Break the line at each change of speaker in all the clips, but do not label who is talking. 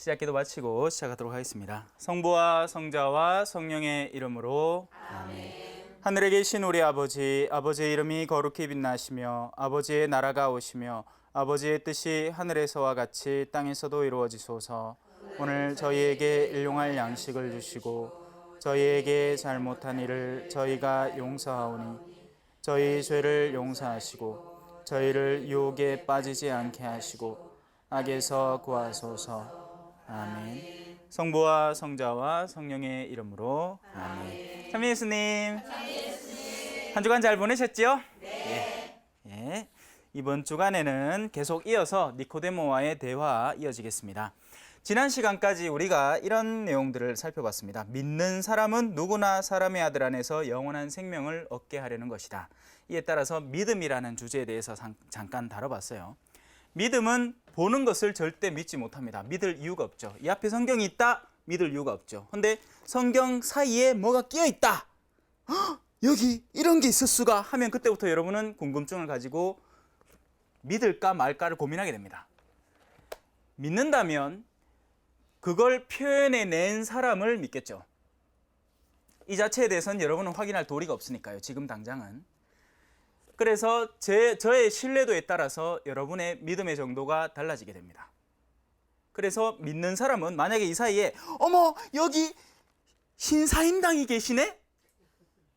시작기도 마치고 시작하도록 하겠습니다. 성부와 성자와 성령의 이름으로 아멘. 하늘에 계신 우리 아버지, 아버지의 이름이 거룩히 빛나시며 아버지의 나라가 오시며 아버지의 뜻이 하늘에서와 같이 땅에서도 이루어지소서. 오늘 저희에게 일용할 양식을 주시고 저희에게 잘못한 일을 저희가 용서하오니 저희 죄를 용서하시고 저희를 유혹에 빠지지 않게 하시고 악에서 구하소서. 아멘. 성부와 성자와 성령의 이름으로 아멘. 찬미 예수님, 한 주간 잘 보내셨지요? 네. 예. 이번 주간에는 계속 이어서 니코데모와의 대화 이어지겠습니다. 지난 시간까지 우리가 이런 내용들을 살펴봤습니다. 믿는 사람은 누구나 사람의 아들 안에서 영원한 생명을 얻게 하려는 것이다. 이에 따라서 믿음이라는 주제에 대해서 잠깐 다뤄봤어요. 믿음은 보는 것을 절대 믿지 못합니다. 믿을 이유가 없죠. 이 앞에 성경이 있다? 믿을 이유가 없죠. 근데 성경 사이에 뭐가 끼어 있다? 여기 이런 게 있을 수가 하면 그때부터 여러분은 궁금증을 가지고 믿을까 말까를 고민하게 됩니다. 믿는다면 그걸 표현해낸 사람을 믿겠죠. 이 자체에 대해서는 여러분은 확인할 도리가 없으니까요. 지금 당장은. 그래서 저의 신뢰도에 따라서 여러분의 믿음의 정도가 달라지게 됩니다. 그래서 믿는 사람은 만약에 이 사이에 어머 여기 신사임당이 계시네?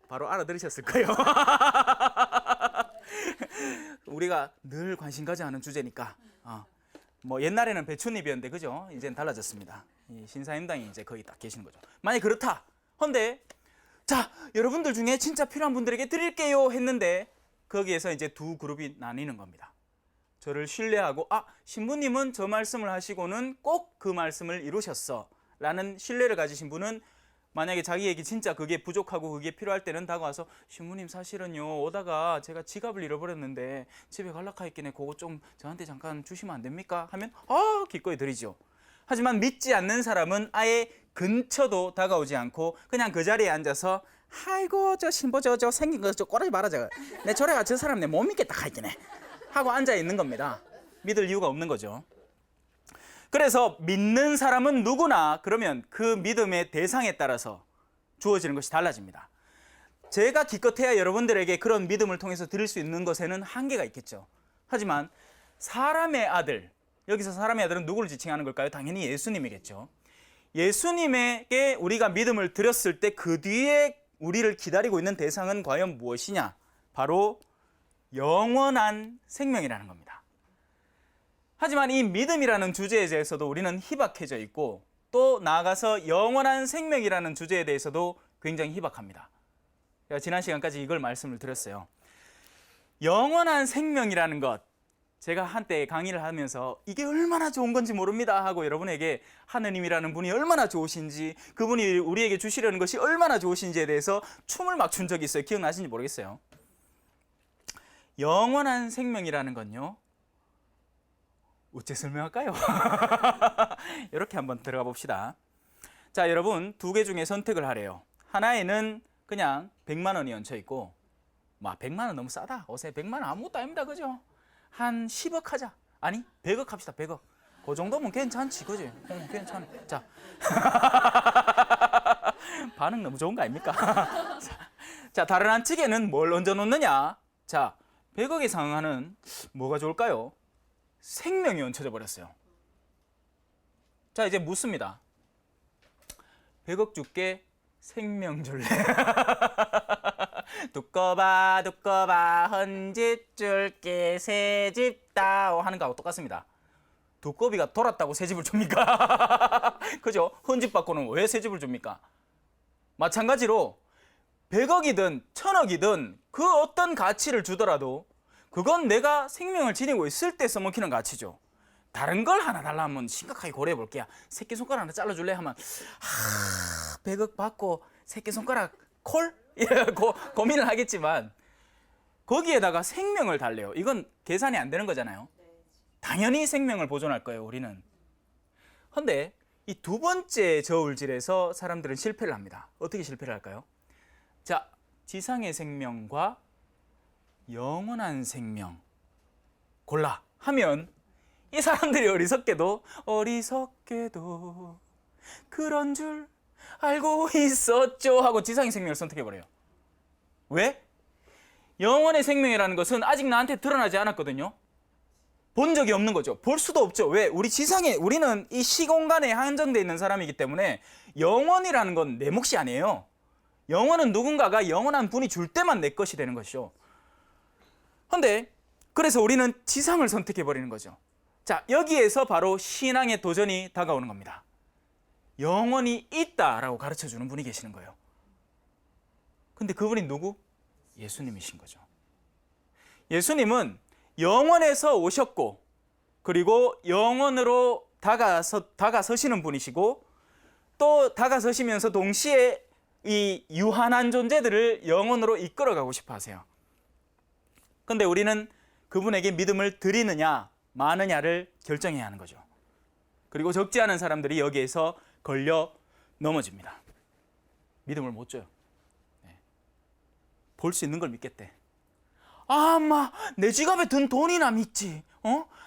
바로 알아들으셨을 거예요. 우리가 늘 관심 가지 않은 주제니까 뭐 옛날에는 배춧잎이었는데 그죠? 이제는 달라졌습니다. 이 신사임당이 이제 거기 딱 계시는 거죠. 만약 그렇다. 근데 자 여러분들 중에 진짜 필요한 분들에게 드릴게요 했는데 거기에서 이제 두 그룹이 나뉘는 겁니다. 저를 신뢰하고 신부님은 저 말씀을 하시고는 꼭 그 말씀을 이루셨어 라는 신뢰를 가지신 분은 만약에 자기에게 진짜 그게 부족하고 그게 필요할 때는 다가와서 신부님 사실은요 오다가 제가 지갑을 잃어버렸는데 집에 갈라카 있긴 해 그거 좀 저한테 잠깐 주시면 안 됩니까? 하면 기꺼이 드리죠. 하지만 믿지 않는 사람은 아예 근처도 다가오지 않고 그냥 그 자리에 앉아서 아이고 저 신부 저 생긴 거 저 꼬라지 마라 저거 내 저래가 저 사람 내 못 믿겠다 하긴 해 하고 앉아 있는 겁니다. 믿을 이유가 없는 거죠. 그래서 믿는 사람은 누구나 그러면 그 믿음의 대상에 따라서 주어지는 것이 달라집니다. 제가 기껏해야 여러분들에게 그런 믿음을 통해서 드릴 수 있는 것에는 한계가 있겠죠. 하지만 사람의 아들, 여기서 사람의 아들은 누구를 지칭하는 걸까요? 당연히 예수님이겠죠. 예수님에게 우리가 믿음을 드렸을 때 그 뒤에 우리를 기다리고 있는 대상은 과연 무엇이냐? 바로 영원한 생명이라는 겁니다. 하지만 이 믿음이라는 주제에 대해서도 우리는 희박해져 있고 또 나아가서 영원한 생명이라는 주제에 대해서도 굉장히 희박합니다. 제가 지난 시간까지 이걸 말씀을 드렸어요. 영원한 생명이라는 것, 제가 한때 강의를 하면서 이게 얼마나 좋은 건지 모릅니다 하고 여러분에게 하느님이라는 분이 얼마나 좋으신지 그분이 우리에게 주시려는 것이 얼마나 좋으신지에 대해서 춤을 막 춘 적이 있어요. 기억나시는지 모르겠어요. 영원한 생명이라는 건요 어째 설명할까요? 이렇게 한번 들어가 봅시다. 자 여러분 두 개 중에 선택을 하래요. 하나에는 그냥 100만 원이 얹혀 있고 100만 원 너무 싸다. 요새 100만 원 아무것도 아닙니다. 그죠? 한 10억 하자. 아니 100억 합시다. 100억. 그 정도면 괜찮지 그지? 괜찮아. 자 반응 너무 좋은 거 아닙니까? 자 다른 한 측에는 뭘 얹어 놓느냐. 자 100억에 상하는 뭐가 좋을까요? 생명이 얹혀져 버렸어요. 자 이제 묻습니다. 100억 줄게 생명 줄래? 두꺼봐 헌집 줄게 새집 다오 하는 거하고 똑같습니다. 두꺼비가 돌았다고 새집을 줍니까? 그죠? 헌집 받고는 왜 새집을 줍니까? 마찬가지로 100억이든 1000억이든 그 어떤 가치를 주더라도 그건 내가 생명을 지니고 있을 때 써먹히는 가치죠. 다른 걸 하나 달라 하면 심각하게 고려해 볼게요. 새끼손가락 하나 잘라줄래? 하면 100억 받고 새끼손가락 콜? 고민을 하겠지만 거기에다가 생명을 달래요. 이건 계산이 안 되는 거잖아요. 당연히 생명을 보존할 거예요. 우리는. 그런데 이 두 번째 저울질에서 사람들은 실패를 합니다. 어떻게 실패를 할까요? 자, 지상의 생명과 영원한 생명 골라 하면 이 사람들이 어리석게도 그런 줄 알고 있었죠 하고 지상의 생명을 선택해버려요. 왜? 영원의 생명이라는 것은 아직 나한테 드러나지 않았거든요. 본 적이 없는 거죠. 볼 수도 없죠. 왜? 우리는 이 시공간에 한정되어 있는 사람이기 때문에 영원이라는 건 내 몫이 아니에요. 영원은 누군가가 영원한 분이 줄 때만 내 것이 되는 것이죠. 그런데 그래서 우리는 지상을 선택해버리는 거죠. 자, 여기에서 바로 신앙의 도전이 다가오는 겁니다. 영원이 있다라고 가르쳐주는 분이 계시는 거예요. 근데 그분이 누구? 예수님이신 거죠. 예수님은 영원에서 오셨고, 그리고 영원으로 다가서시는 분이시고, 또 다가서시면서 동시에 이 유한한 존재들을 영원으로 이끌어가고 싶어 하세요. 근데 우리는 그분에게 믿음을 드리느냐 마느냐를 결정해야 하는 거죠. 그리고 적지 않은 사람들이 여기에서 걸려 넘어집니다. 믿음을 못 줘요. 볼 수 있는 걸 믿겠대. 엄마, 내 지갑에 든 돈이나 믿지.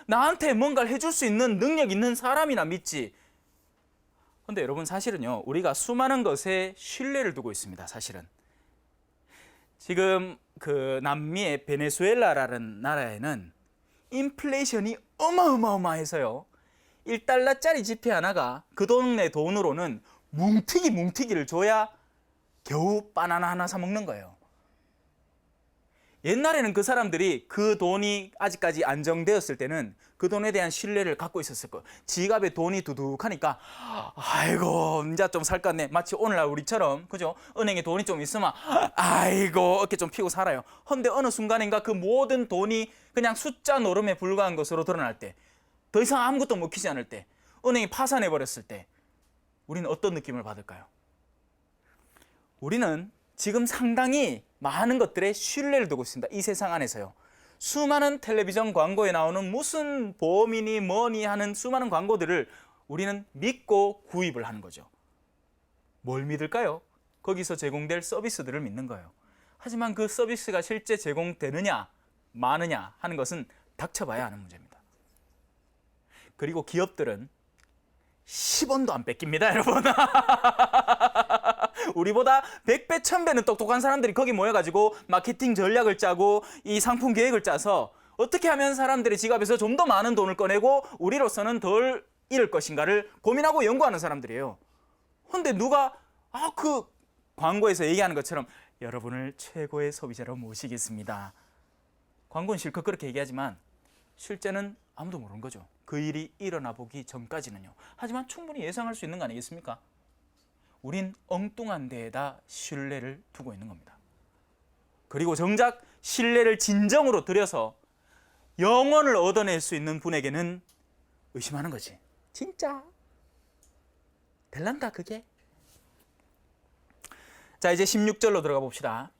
나한테 뭔가를 해줄 수 있는 능력 있는 사람이나 믿지. 근데 여러분, 사실은요, 우리가 수많은 것에 신뢰를 두고 있습니다. 사실은 지금 그 남미의 베네수엘라라는 나라에는 인플레이션이 어마어마해서요, 1달러짜리 지폐 하나가 그 동네 돈으로는 뭉티기를 줘야 겨우 바나나 하나 사 먹는 거예요. 옛날에는 그 사람들이 그 돈이 아직까지 안정되었을 때는 그 돈에 대한 신뢰를 갖고 있었을 거예요. 지갑에 돈이 두둑하니까 아이고 이제 좀 살 것 같네. 마치 오늘날 우리처럼, 그죠? 은행에 돈이 좀 있으면 아이고 어깨 좀 피고 살아요. 그런데 어느 순간인가 그 모든 돈이 그냥 숫자 노름에 불과한 것으로 드러날 때, 더 이상 아무것도 먹히지 않을 때, 은행이 파산해버렸을 때 우리는 어떤 느낌을 받을까요? 우리는 지금 상당히 많은 것들에 신뢰를 두고 있습니다. 이 세상 안에서요. 수많은 텔레비전 광고에 나오는 무슨 보험이니 뭐니 하는 수많은 광고들을 우리는 믿고 구입을 하는 거죠. 뭘 믿을까요? 거기서 제공될 서비스들을 믿는 거예요. 하지만 그 서비스가 실제 제공되느냐 마느냐 하는 것은 닥쳐봐야 하는 문제입니다. 그리고 기업들은 10원도 안 뺏깁니다, 여러분. 우리보다 100배, 1000배는 똑똑한 사람들이 거기 모여가지고 마케팅 전략을 짜고 이 상품 계획을 짜서 어떻게 하면 사람들의 지갑에서 좀 더 많은 돈을 꺼내고 우리로서는 덜 잃을 것인가를 고민하고 연구하는 사람들이에요. 그런데 누가 그 광고에서 얘기하는 것처럼 여러분을 최고의 소비자로 모시겠습니다. 광고는 실컷 그렇게 얘기하지만 실제는 아무도 모르는 거죠. 그 일이 일어나 보기 전까지는요. 하지만 충분히 예상할 수 있는 거 아니겠습니까? 우린 엉뚱한 데에다 신뢰를 두고 있는 겁니다. 그리고 정작 신뢰를 진정으로 들여서 영원을 얻어낼 수 있는 분에게는 의심하는 거지. 진짜? 될란가 그게? 자, 이제 16절로 들어가 봅시다.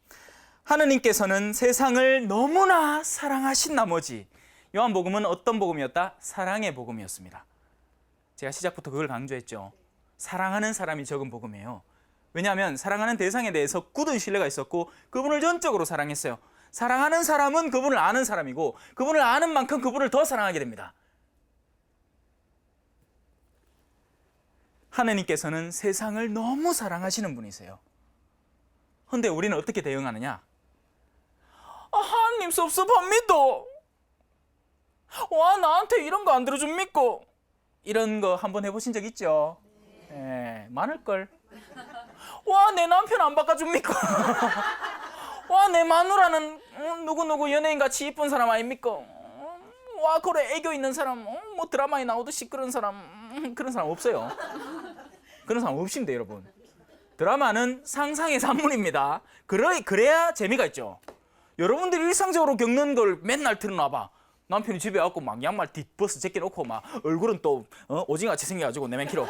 하느님께서는 세상을 너무나 사랑하신 나머지, 요한복음은 어떤 복음이었다? 사랑의 복음이었습니다. 제가 시작부터 그걸 강조했죠. 사랑하는 사람이 적은 복음이에요. 왜냐하면 사랑하는 대상에 대해서 굳은 신뢰가 있었고 그분을 전적으로 사랑했어요. 사랑하는 사람은 그분을 아는 사람이고 그분을 아는 만큼 그분을 더 사랑하게 됩니다. 하느님께서는 세상을 너무 사랑하시는 분이세요. 그런데 우리는 어떻게 대응하느냐? 하나님 섭섭합니다. 와, 나한테 이런 거 안 들어줍니까? 이런 거 한번 해보신 적 있죠? 네, 많을걸. 와, 내 남편 안 바꿔줍니까? 와, 내 마누라는 누구누구 연예인같이 이쁜 사람 아닙니까? 와, 그래, 애교 있는 사람, 뭐 드라마에 나오듯이 그런 사람, 그런 사람 없어요. 그런 사람 없습니다, 여러분. 드라마는 상상의 산물입니다. 그래야 재미가 있죠. 여러분들이 일상적으로 겪는 걸 맨날 틀어놔봐. 남편이 집에 와갖고 막 양말 뒷버스 제껴놓고 막 얼굴은 또 오징어같이 생겨가지고 내맨키로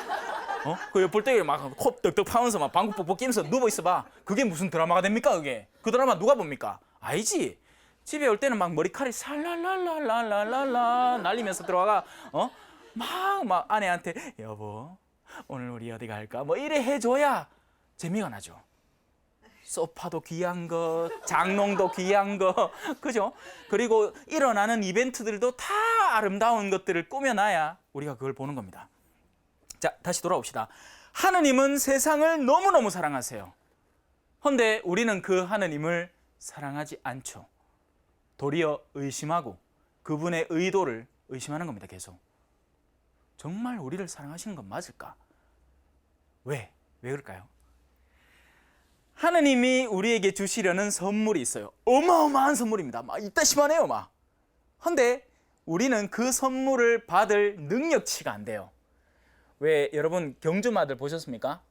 그 옆볼 때에 막 코 떡떡 파면서 막 방구 뻑뻑 끼면서 누워있어봐. 그게 무슨 드라마가 됩니까 그게? 그 드라마 누가 봅니까? 아니지. 집에 올 때는 막 머리카락이 살랄랄랄랄랄랄라 날리면서 들어와가 막 아내한테 여보 오늘 우리 어디 갈까? 뭐 이래 해줘야 재미가 나죠. 소파도 귀한 거, 장롱도 귀한 거, 그죠? 그리고 일어나는 이벤트들도 다 아름다운 것들을 꾸며놔야 우리가 그걸 보는 겁니다. 자, 다시 돌아옵시다. 하느님은 세상을 너무너무 사랑하세요. 그런데 우리는 그 하느님을 사랑하지 않죠. 도리어 의심하고 그분의 의도를 의심하는 겁니다. 계속. 정말 우리를 사랑하시는 건 맞을까? 왜 그럴까요? 하느님이 우리에게 주시려는 선물이 있어요. 어마어마한 선물입니다. 막 이따시만해요, 막. 근데 우리는 그 선물을 받을 능력치가 안 돼요. 왜 여러분 경주마들 보셨습니까?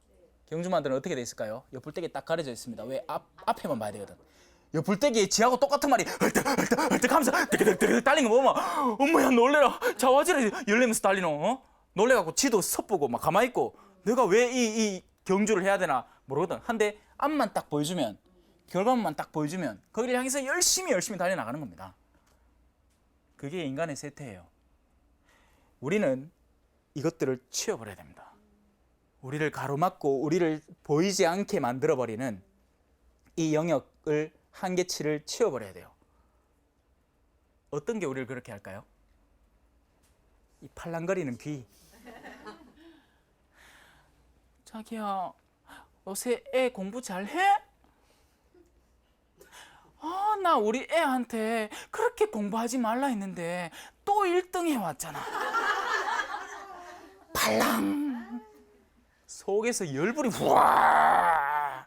경주마들은 어떻게 돼 있을까요? 옆불떼기 딱 가려져 있습니다. 왜 앞에만 봐야 되거든. 옆불떼기 지하고 똑같은 말이 헐떡 하면서 득득득 달리는 거 보면 엄마야 놀래라. 자화질에 열리면서 달리노. 놀래갖고 지도 섣보고 막 가만히 있고 내가 왜 이 경주를 해야 되나 모르거든. 한데 앞만 딱 보여주면, 결과만 딱 보여주면 거기를 향해서 열심히 달려나가는 겁니다. 그게 인간의 세태예요. 우리는 이것들을 치워버려야 됩니다. 우리를 가로막고 우리를 보이지 않게 만들어버리는 이 영역을, 한계치를 치워버려야 돼요. 어떤 게 우리를 그렇게 할까요? 이 팔랑거리는 귀. 자기야, 요새 애 공부 잘해? 나 우리 애한테 그렇게 공부하지 말라 했는데 또 1등 해왔잖아. 팔랑. 속에서 열불이 후아.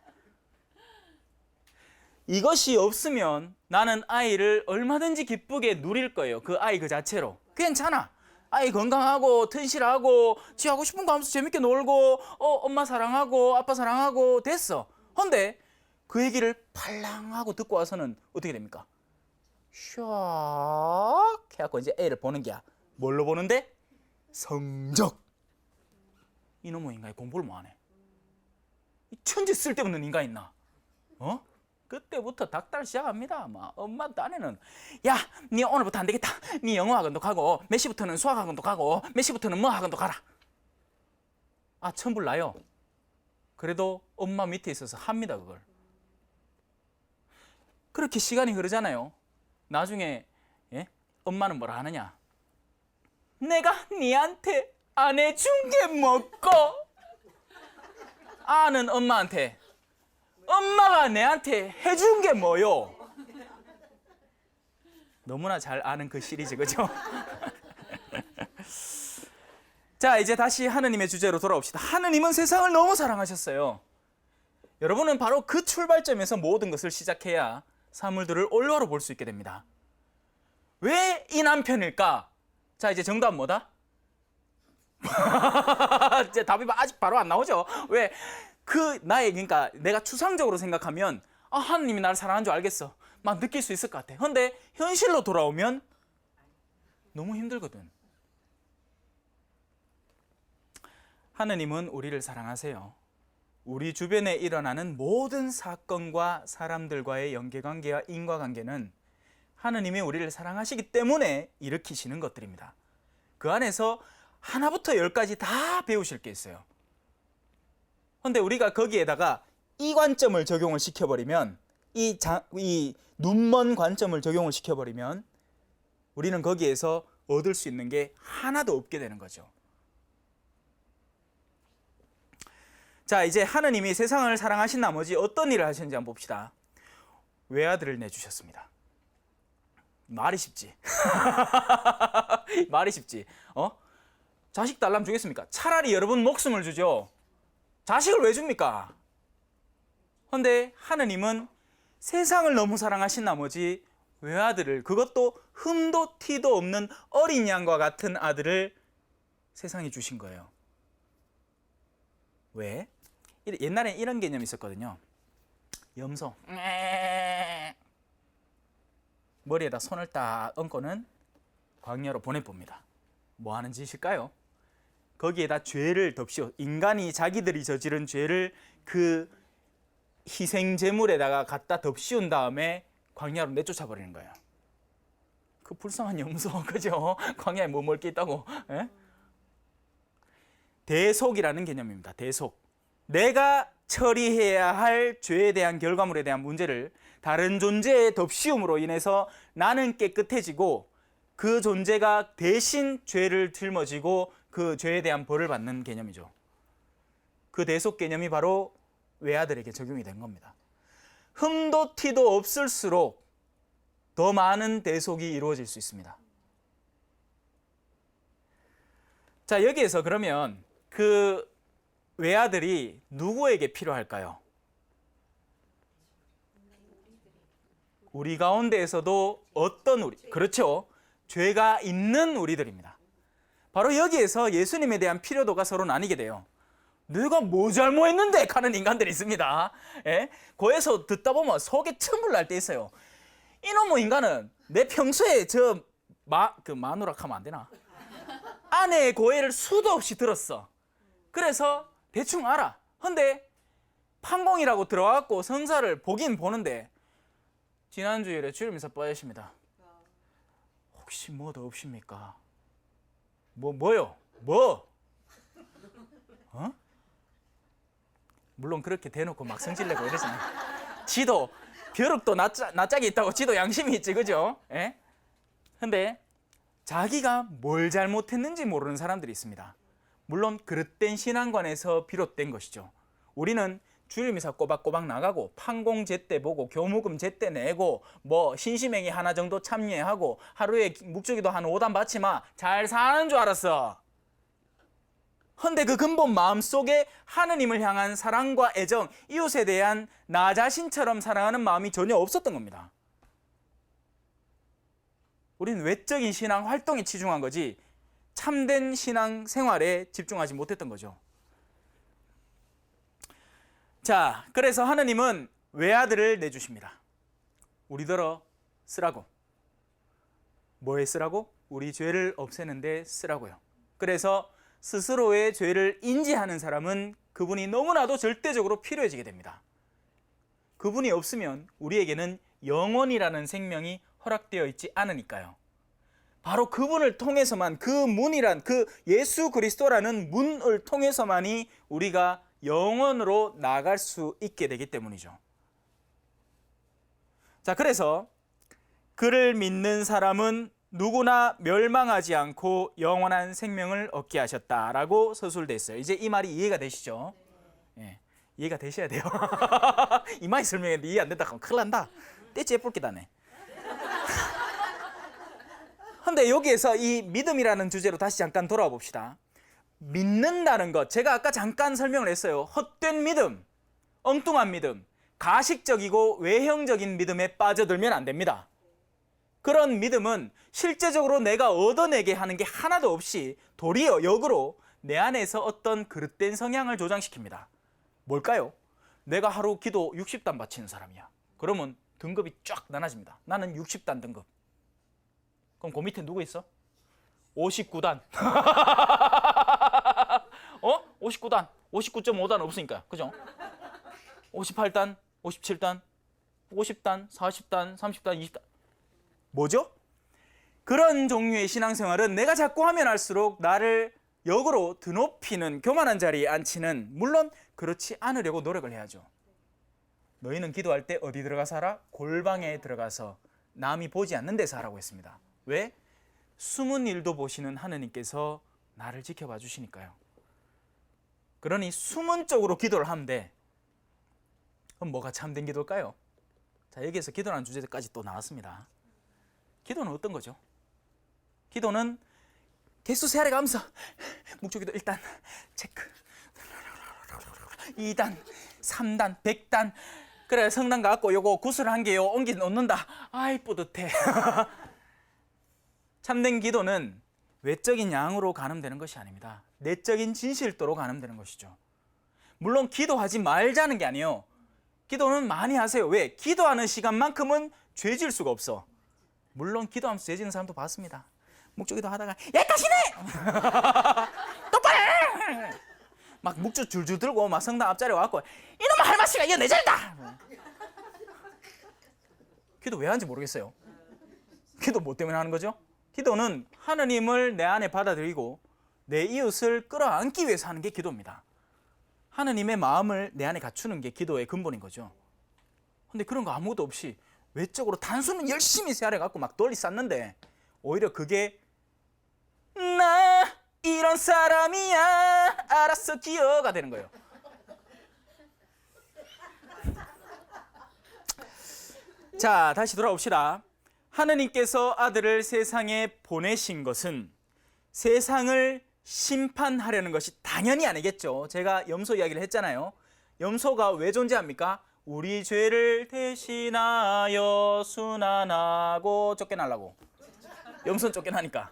이것이 없으면 나는 아이를 얼마든지 기쁘게 누릴 거예요. 그 아이 그 자체로. 괜찮아. 아이 건강하고 튼실하고 지 하고 싶은 거 하면서 재밌게 놀고 엄마 사랑하고 아빠 사랑하고 됐어. 근데 그 얘기를 팔랑하고 듣고 와서는 어떻게 됩니까? 샥 해갖고 이제 애를 보는 게야. 뭘로 보는데? 성적. 이놈의 인간이 공부를 뭐하네. 천지 쓸데없는 인간 있나? 그때부터 닥달 시작합니다. 막 엄마 딴에는 야, 니 오늘부터 안 되겠다. 니 영어 학원도 가고 몇 시부터는 수학 학원도 가고 몇 시부터는 뭐 학원도 가라. 천불 나요. 그래도 엄마 밑에 있어서 합니다. 그걸. 그렇게 시간이 흐르잖아요. 나중에 엄마는 뭐라 하느냐? 내가 니한테 안 해준 게 뭐고? 아는 엄마한테 엄마가 내한테 해준 게 뭐요? 너무나 잘 아는 그 시리즈, 그죠? 자, 이제 다시 하느님의 주제로 돌아옵시다. 하느님은 세상을 너무 사랑하셨어요. 여러분은 바로 그 출발점에서 모든 것을 시작해야 사물들을 올바로 볼 수 있게 됩니다. 왜 이 남편일까? 자, 이제 정답 뭐다? 이제 답이 아직 바로 안 나오죠? 왜? 그러니까 내가 추상적으로 생각하면 하느님이 나를 사랑하는 줄 알겠어. 막 느낄 수 있을 것 같아. 그런데 현실로 돌아오면 너무 힘들거든. 하느님은 우리를 사랑하세요. 우리 주변에 일어나는 모든 사건과 사람들과의 연계관계와 인과관계는 하느님이 우리를 사랑하시기 때문에 일으키시는 것들입니다. 그 안에서 하나부터 10까지 다 배우실 게 있어요. 그런데 우리가 거기에다가 이 관점을 적용을 시켜버리면, 이 눈먼 관점을 적용을 시켜버리면 우리는 거기에서 얻을 수 있는 게 하나도 없게 되는 거죠. 자, 이제 하느님이 세상을 사랑하신 나머지 어떤 일을 하셨는지 한번 봅시다. 외아들을 내주셨습니다. 말이 쉽지. 말이 쉽지. 자식 달라면 주겠습니까? 차라리 여러분 목숨을 주죠. 자식을 왜 줍니까? 그런데 하느님은 세상을 너무 사랑하신 나머지 외아들을, 그것도 흠도 티도 없는 어린 양과 같은 아들을 세상에 주신 거예요. 왜? 옛날에 이런 개념이 있었거든요. 염소. 머리에다 손을 딱 얹고는 광야로 보내봅니다. 뭐 하는 짓일까요? 거기에다 죄를 덮씌워, 인간이 자기들이 저지른 죄를 그 희생 제물에다가 갖다 덮씌운 다음에 광야로 내쫓아 버리는 거예요. 그 불쌍한 염소, 그죠? 광야에 뭐 먹을 게 있다고? 에? 대속이라는 개념입니다. 대속. 내가 처리해야 할 죄에 대한 결과물에 대한 문제를 다른 존재의 덮씌움으로 인해서 나는 깨끗해지고 그 존재가 대신 죄를 짊어지고 그 죄에 대한 벌을 받는 개념이죠. 그 대속 개념이 바로 외아들에게 적용이 된 겁니다. 흠도 티도 없을수록 더 많은 대속이 이루어질 수 있습니다. 자, 여기에서 그러면 그 외아들이 누구에게 필요할까요? 우리 가운데에서도 어떤 우리, 그렇죠? 죄가 있는 우리들입니다. 바로 여기에서 예수님에 대한 필요도가 서로 나뉘게 돼요. 내가 뭐 잘못했는데 하는 인간들이 있습니다. 예? 거기서 듣다 보면 속에 틈을 날 때 있어요. 이놈의 인간은 내 평소에 마누라 하면 안 되나? 아내의 고해를 수도 없이 들었어. 그래서 대충 알아. 근데 판공이라고 들어가고 성사를 보긴 보는데 지난주일에 주일미사 빠지십니다. 혹시 뭐 더 없습니까? 뭐요? 뭐? 어? 물론 그렇게 대놓고 막 성질내고 이러잖아요. 지도 벼룩도 낯짝이 있다고 지도 양심이 있지, 그죠? 예? 근데 자기가 뭘 잘못했는지 모르는 사람들이 있습니다. 물론 그릇된 신앙관에서 비롯된 것이죠. 우리는 주일미사 꼬박꼬박 나가고 판공 제때 보고 교무금 제때 내고 뭐 신심행위 하나 정도 참여하고 하루에 묵주기도 한 5단 받지마 잘 사는 줄 알았어. 근데 그 근본 마음속에 하느님을 향한 사랑과 애정, 이웃에 대한 나 자신처럼 사랑하는 마음이 전혀 없었던 겁니다. 우리는 외적인 신앙 활동에 치중한 거지 참된 신앙 생활에 집중하지 못했던 거죠. 자, 그래서 하느님은 외아들을 내주십니다. 우리더러 쓰라고. 뭐에 쓰라고? 우리 죄를 없애는 데 쓰라고요. 그래서 스스로의 죄를 인지하는 사람은 그분이 너무나도 절대적으로 필요해지게 됩니다. 그분이 없으면 우리에게는 영원이라는 생명이 허락되어 있지 않으니까요. 바로 그분을 통해서만, 그 문이란, 그 예수 그리스도라는 문을 통해서만이 우리가 영원으로 나아갈 수 있게 되기 때문이죠. 자, 그래서 그를 믿는 사람은 누구나 멸망하지 않고 영원한 생명을 얻게 하셨다라고 서술되어 있어요. 이제 이 말이 이해가 되시죠? 예, 이해가 되셔야 돼요. 이마에 설명했는데 이해 안 된다 하면 큰일 난다. 떼찌 예쁠기다네. 근데 여기에서 이 믿음이라는 주제로 다시 잠깐 돌아와 봅시다. 믿는다는 것, 제가 아까 잠깐 설명을 했어요. 헛된 믿음, 엉뚱한 믿음, 가식적이고 외형적인 믿음에 빠져들면 안 됩니다. 그런 믿음은 실제적으로 내가 얻어내게 하는 게 하나도 없이 도리어 역으로 내 안에서 어떤 그릇된 성향을 조장시킵니다. 뭘까요? 내가 하루 기도 60단 바치는 사람이야. 그러면 등급이 쫙 나눠집니다. 나는 60단 등급. 그럼 그 밑에 누구 있어? 59단. 59단. 59.5단 없으니까. 그죠? 58단, 57단, 50단, 40단, 30단, 20단. 뭐죠? 그런 종류의 신앙생활은 내가 자꾸 하면 할수록 나를 역으로 드높이는 교만한 자리에 앉히는, 물론 그렇지 않으려고 노력을 해야죠. 너희는 기도할 때 어디 들어가서 하라? 골방에 들어가서 남이 보지 않는 데서 하라고 했습니다. 왜? 숨은 일도 보시는 하느님께서 나를 지켜봐 주시니까요. 그러니 숨은 쪽으로 기도를 하면 돼. 그럼 뭐가 참된 기도일까요? 자, 여기에서 기도라는 주제까지 또 나왔습니다. 기도는 어떤 거죠? 기도는 개수 세알에 가면서 묵주기도 1단 체크, 2단, 3단, 100단. 그래, 성당 갖고 요거 구슬 한 개요 옮기 놓는다. 아이 뿌듯해. 참된 기도는 외적인 양으로 가늠되는 것이 아닙니다. 내적인 진실도로 가늠되는 것이죠. 물론 기도하지 말자는 게 아니에요. 기도는 많이 하세요. 왜? 기도하는 시간만큼은 죄질 수가 없어. 물론 기도하면서 죄지는 사람도 봤습니다. 묵주기도 하다가 여기까지네! 똑바로 해! 막 묵주 줄줄 들고 막 성당 앞자리에 와갖고 이놈의 할마씨가 이거 내 자리다! 기도 왜 하는지 모르겠어요. 기도 뭐 때문에 하는 거죠? 기도는 하느님을 내 안에 받아들이고 내 이웃을 끌어안기 위해서 하는 게 기도입니다. 하느님의 마음을 내 안에 갖추는 게 기도의 근본인 거죠. 근데 그런 거 아무것도 없이 외적으로 단수는 열심히 세알해 갖고 막 돌리 쌓는데 오히려 그게 나 이런 사람이야 알았어 기어가 되는 거예요. 자, 다시 돌아옵시다. 하느님께서 아들을 세상에 보내신 것은 세상을 심판하려는 것이 당연히 아니겠죠. 제가 염소 이야기를 했잖아요. 염소가 왜 존재합니까? 우리 죄를 대신하여 순환하고 쫓겨나려고. 염소는 쫓겨나니까.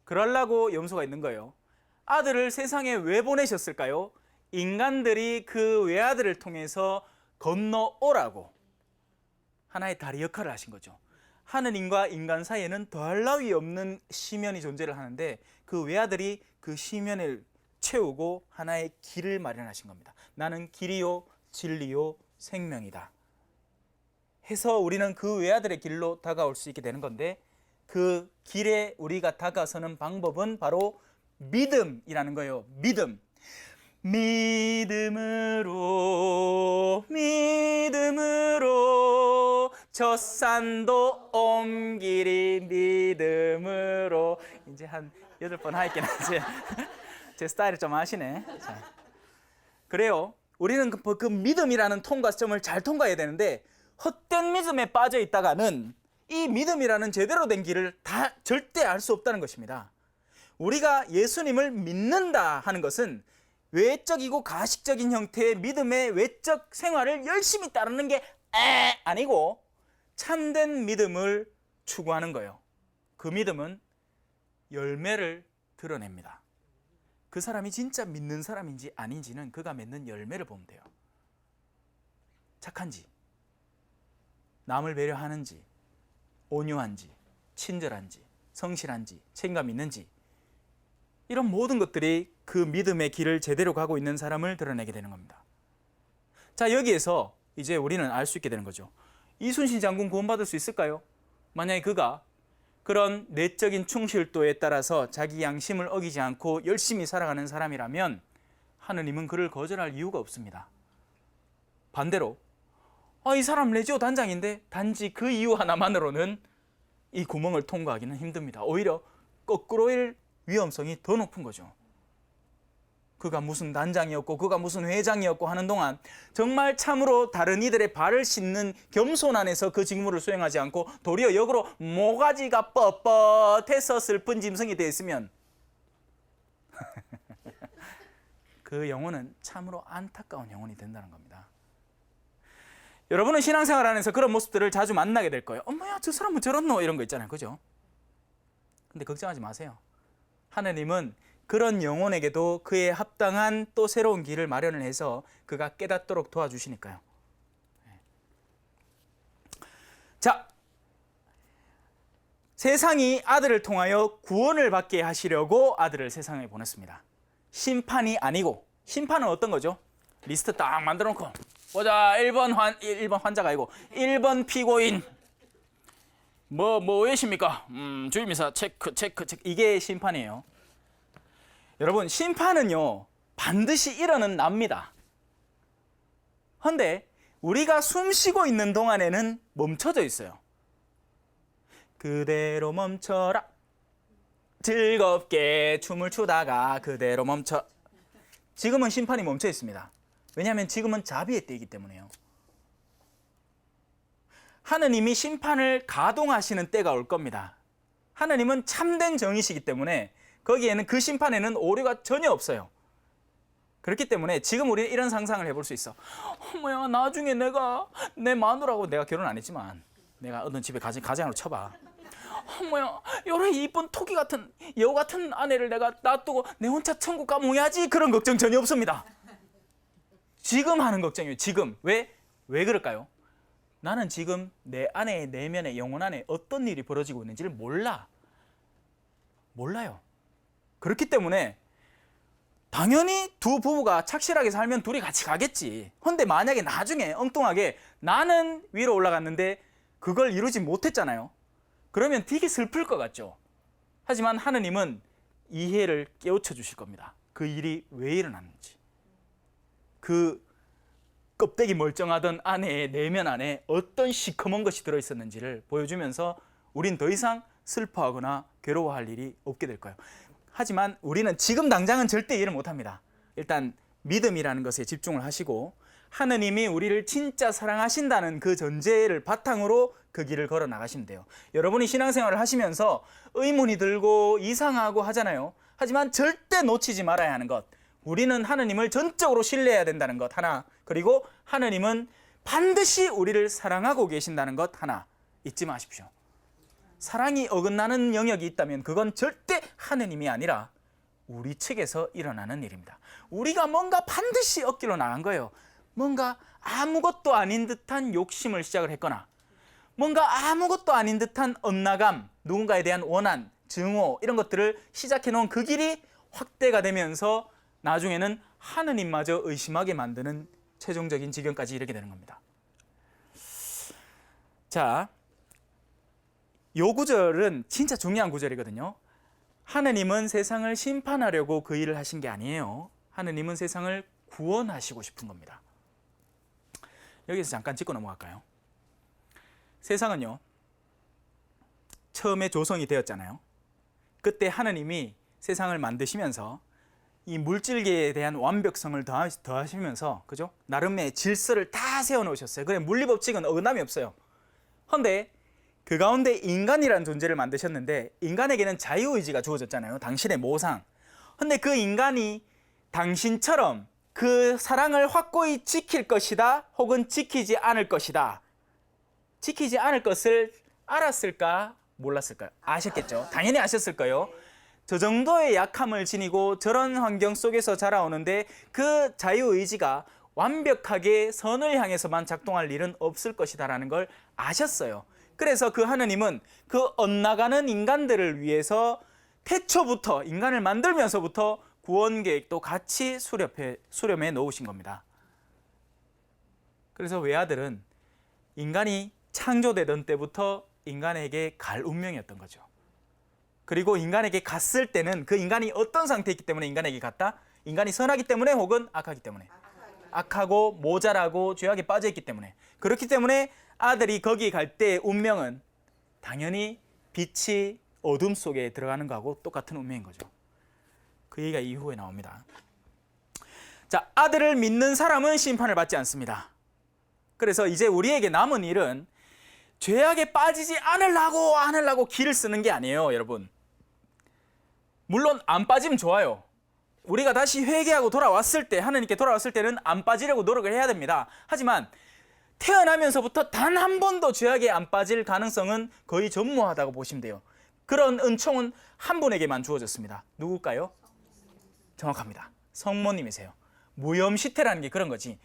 그러려고 염소가 있는 거예요. 아들을 세상에 왜 보내셨을까요? 인간들이 그 외아들을 통해서 건너오라고 하나의 다리 역할을 하신 거죠. 하느님과 인간 사이에는 더할 나위 없는 시면이 존재를 하는데 그 외아들이 그 시면을 채우고 하나의 길을 마련하신 겁니다. 나는 길이요 진리요 생명이다 해서 우리는 그 외아들의 길로 다가올 수 있게 되는 건데, 그 길에 우리가 다가서는 방법은 바로 믿음이라는 거예요. 믿음으로 저 산도 옮기리 믿음으로. 이제 한 8번 하겠긴 하지. 제 스타일을 좀 아시네. 자, 그래요. 우리는 그 믿음이라는 통과점을 잘 통과해야 되는데 헛된 믿음에 빠져 있다가는 이 믿음이라는 제대로 된 길을 다 절대 알 수 없다는 것입니다. 우리가 예수님을 믿는다 하는 것은 외적이고 가식적인 형태의 믿음의 외적 생활을 열심히 따르는 게 아니고 참된 믿음을 추구하는 거예요. 그 믿음은 열매를 드러냅니다. 그 사람이 진짜 믿는 사람인지 아닌지는 그가 맺는 열매를 보면 돼요. 착한지, 남을 배려하는지, 온유한지, 친절한지, 성실한지, 책임감 있는지, 이런 모든 것들이 그 믿음의 길을 제대로 가고 있는 사람을 드러내게 되는 겁니다. 자, 여기에서 이제 우리는 알 수 있게 되는 거죠. 이순신 장군 구원받을 수 있을까요? 만약에 그가 그런 내적인 충실도에 따라서 자기 양심을 어기지 않고 열심히 살아가는 사람이라면 하느님은 그를 거절할 이유가 없습니다. 반대로 이 사람 레지오 단장인데 단지 그 이유 하나만으로는 이 구멍을 통과하기는 힘듭니다. 오히려 거꾸로일 위험성이 더 높은 거죠. 그가 무슨 단장이었고 그가 무슨 회장이었고 하는 동안 정말 참으로 다른 이들의 발을 씻는 겸손 안에서 그 직무를 수행하지 않고 도리어 역으로 모가지가 뻣뻣해서 슬픈 짐승이 되어 있으면 그 영혼은 참으로 안타까운 영혼이 된다는 겁니다. 여러분은 신앙생활 안에서 그런 모습들을 자주 만나게 될 거예요. 엄마야, 저 사람은 저렇노? 이런 거 있잖아요. 그죠? 근데 걱정하지 마세요. 하느님은 그런 영혼에게도 그에 합당한 또 새로운 길을 마련을 해서 그가 깨닫도록 도와주시니까요. 자, 세상이 아들을 통하여 구원을 받게 하시려고 아들을 세상에 보냈습니다. 심판이 아니고, 심판은 어떤 거죠? 리스트 딱 만들어 놓고 보자. 1번 환자가 아니고 1번 피고인 뭐 왜십니까? 주임이사 체크. 이게 심판이에요. 여러분, 심판은요 반드시 일어는 납니다. 그런데 우리가 숨 쉬고 있는 동안에는 멈춰져 있어요. 그대로 멈춰라, 즐겁게 춤을 추다가 그대로 멈춰. 지금은 심판이 멈춰 있습니다. 왜냐하면 지금은 자비의 때이기 때문에요. 하느님이 심판을 가동하시는 때가 올 겁니다. 하느님은 참된 정의시기 때문에 거기에는, 그 심판에는 오류가 전혀 없어요. 그렇기 때문에 지금 우리는 이런 상상을 해볼 수 있어. 어머야, 나중에 내 마누라고, 내가 결혼 안 했지만 내가 어떤 집에 가장으로 쳐봐. 어머야, 요래 이쁜 토끼 같은 여우 같은 아내를 내가 놔두고 내 혼자 천국 가면 뭐야지? 그런 걱정 전혀 없습니다. 지금 하는 걱정이에요. 지금. 왜 그럴까요? 나는 지금 내 안에, 내면에, 영혼 안에 어떤 일이 벌어지고 있는지를 몰라요. 그렇기 때문에 당연히 두 부부가 착실하게 살면 둘이 같이 가겠지. 그런데 만약에 나중에 엉뚱하게 나는 위로 올라갔는데 그걸 이루지 못했잖아요. 그러면 되게 슬플 것 같죠. 하지만 하느님은 이해를 깨우쳐 주실 겁니다. 그 일이 왜 일어났는지, 그 껍데기 멀쩡하던 아내의 내면 안에 어떤 시커먼 것이 들어있었는지를 보여주면서 우린 더 이상 슬퍼하거나 괴로워할 일이 없게 될 거예요. 하지만 우리는 지금 당장은 절대 이해를 못합니다. 일단 믿음이라는 것에 집중을 하시고 하느님이 우리를 진짜 사랑하신다는 그 전제를 바탕으로 그 길을 걸어 나가시면 돼요. 여러분이 신앙생활을 하시면서 의문이 들고 이상하고 하잖아요. 하지만 절대 놓치지 말아야 하는 것, 우리는 하느님을 전적으로 신뢰해야 된다는 것 하나, 그리고 하느님은 반드시 우리를 사랑하고 계신다는 것 하나 잊지 마십시오. 사랑이 어긋나는 영역이 있다면 그건 절대 하느님이 아니라 우리 측에서 일어나는 일입니다. 우리가 뭔가 반드시 얻기로 나간 거예요. 뭔가 아무것도 아닌 듯한 욕심을 시작을 했거나 뭔가 아무것도 아닌 듯한 엇나감, 누군가에 대한 원한, 증오 이런 것들을 시작해 놓은 그 길이 확대가 되면서 나중에는 하느님마저 의심하게 만드는 최종적인 지경까지 이르게 되는 겁니다. 자, 요 구절은 진짜 중요한 구절이거든요. 하느님은 세상을 심판하려고 그 일을 하신 게 아니에요. 하느님은 세상을 구원하시고 싶은 겁니다. 여기서 잠깐 짚고 넘어갈까요? 세상은요, 처음에 조성이 되었잖아요. 그때 하느님이 세상을 만드시면서 이 물질계에 대한 완벽성을 더하시면서, 그죠? 나름의 질서를 다 세워놓으셨어요. 그래, 물리법칙은 어긋남이 없어요. 그런데 그 가운데 인간이라는 존재를 만드셨는데 인간에게는 자유의지가 주어졌잖아요. 당신의 모상. 그런데 그 인간이 당신처럼 그 사랑을 확고히 지킬 것이다, 혹은 지키지 않을 것이다. 지키지 않을 것을 알았을까, 몰랐을까요? 아셨겠죠? 당연히 아셨을 거예요. 저 정도의 약함을 지니고 저런 환경 속에서 자라오는데 그 자유의지가 완벽하게 선을 향해서만 작동할 일은 없을 것이다라는 걸 아셨어요. 그래서 그 하느님은 그 엇나가는 인간들을 위해서 태초부터, 인간을 만들면서부터 구원 계획도 같이 수렴해 놓으신 겁니다. 그래서 외아들은 인간이 창조되던 때부터 인간에게 갈 운명이었던 거죠. 그리고 인간에게 갔을 때는 그 인간이 어떤 상태이기 때문에 인간에게 갔다? 인간이 선하기 때문에 혹은 악하기 때문에? 악하고 모자라고 죄악에 빠져있기 때문에. 그렇기 때문에 아들이 거기 갈 때의 운명은 당연히 빛이 어둠 속에 들어가는 거하고 똑같은 운명인 거죠. 그 얘기가 이후에 나옵니다. 자, 아들을 믿는 사람은 심판을 받지 않습니다. 그래서 이제 우리에게 남은 일은 죄악에 빠지지 않으려고 길을 쓰는 게 아니에요, 여러분. 물론 안 빠지면 좋아요. 우리가 다시 회개하고 돌아왔을 때, 하느님께 돌아왔을 때는 안 빠지려고 노력을 해야 됩니다. 하지만 태어나면서부터 단 한 번도 죄악에 안 빠질 가능성은 거의 전무하다고 보시면 돼요. 그런 은총은 한 분에게만 주어졌습니다. 누굴까요? 정확합니다. 성모님이세요. 무염시태라는 게 그런 거지.